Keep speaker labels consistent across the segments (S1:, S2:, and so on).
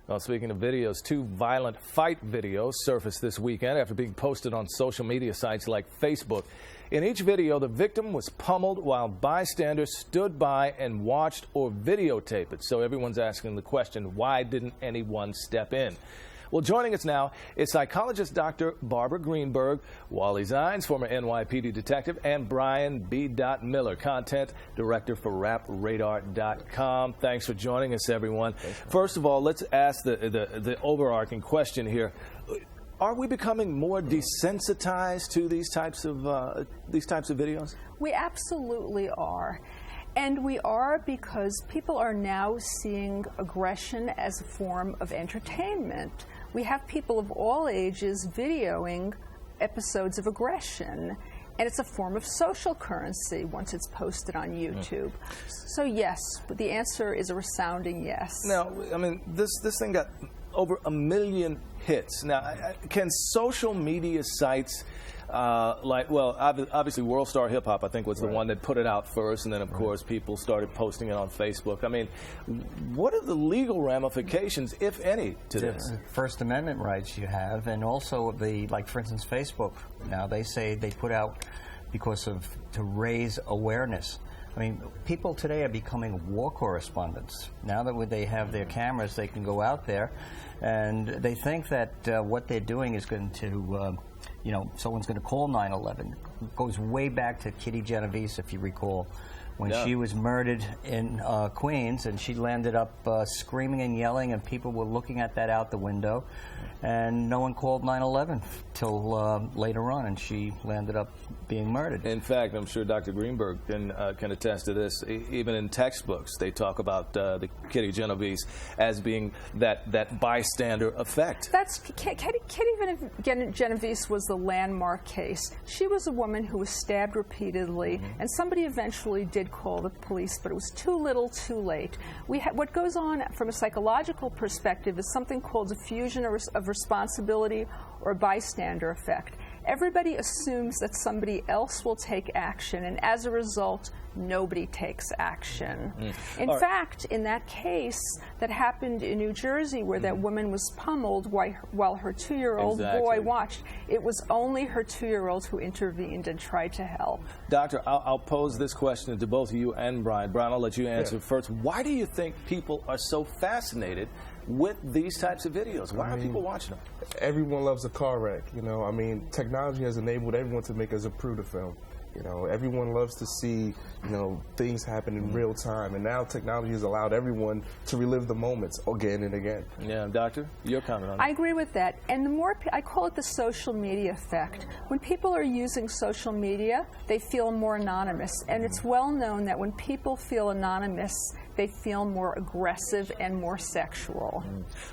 S1: Well, speaking of videos, 2 violent fight videos surfaced this weekend after being posted on social media sites like Facebook. In each video, the victim was pummeled while bystanders stood by and watched or videotaped it. So everyone's asking the question, why didn't anyone step in? Well, joining us now is psychologist Dr. Barbara Greenberg, Wally Zines, former NYPD detective, and Brian B.Dot Miller, content director for RapRadar.com. Thanks for joining us, everyone. First of all, let's ask the overarching question here. Are we becoming more desensitized to these types of videos?
S2: We absolutely are. And we are because people are now seeing aggression as a form of entertainment. We have people of all ages videoing episodes of aggression, and it's a form of social currency once it's posted on YouTube. So yes, the answer is a resounding yes.
S1: Now, I mean, this thing got over 1 million hits. Now, can social media sites obviously World Star Hip Hop, I think, was the one that put it out first, and then, of course, people started posting it on Facebook. I mean, what are the legal ramifications, if any, to this?
S3: First Amendment rights you have, and also for instance, Facebook. Now, they say they put out to raise awareness. I mean, people today are becoming war correspondents. Now that they have their cameras, they can go out there, and they think that what they're doing is going to someone's going to call 9/11. It goes way back to Kitty Genovese, if you recall, when she was murdered in Queens, and she landed up screaming and yelling, and people were looking at that out the window, and no one called 9/11 till later on, and she landed up being murdered.
S1: In fact, I'm sure Dr. Greenberg can attest to this. Even in textbooks, they talk about the Kitty Genovese as being that bystander effect.
S2: That's Kitty Genovese was the landmark case. She was a woman who was stabbed repeatedly, and somebody eventually did call the police, but it was too little, too late. What goes on from a psychological perspective is something called diffusion of responsibility or bystander effect. Everybody assumes that somebody else will take action, and as a result, nobody takes action. In fact, in that case that happened in New Jersey where that woman was pummeled while her 2-year-old boy watched, it was only her 2-year-old who intervened and tried to help.
S1: Doctor, I'll pose this question to both of you and Brian. Brian, I'll let you answer first. Why do you think people are so fascinated with these types of videos? Why are people watching them?
S4: Everyone loves a car wreck, I mean, technology has enabled everyone to make a Zapruder film. Everyone loves to see, things happen in real time, and now technology has allowed everyone to relive the moments again and again.
S1: Yeah, Doctor, your comment on that?
S2: I agree with that, and the more I call it the social media effect. When people are using social media, they feel more anonymous, and it's well known that when people feel anonymous, they feel more aggressive and more sexual.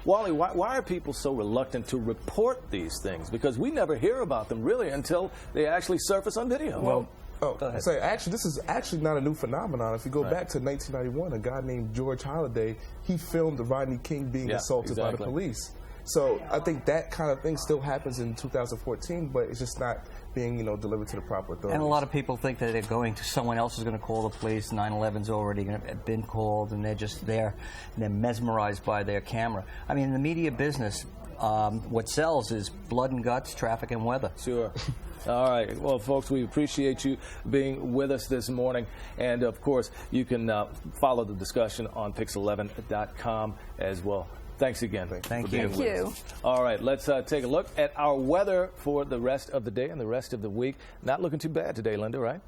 S1: Wally, why are people so reluctant to report these things? Because we never hear about them really until they actually surface on video.
S4: Well, this is actually not a new phenomenon. If you go back to 1991, a guy named George Holliday, he filmed Rodney King being assaulted by the police. So I think that kind of thing still happens in 2014, but it's just not being, delivered to the proper authorities.
S3: And a lot of people think that someone else is going to call the police. 9/11's already been called, and they're just there, and they're mesmerized by their camera. I mean, in the media business, what sells is blood and guts, traffic and weather.
S1: Sure. All right. Well, folks, we appreciate you being with us this morning. And, of course, you can follow the discussion on PIX11.com as well. Thanks again.
S3: Thank you.
S2: Thank you.
S1: All right, let's take a look at our weather for the rest of the day and the rest of the week. Not looking too bad today, Linda, right?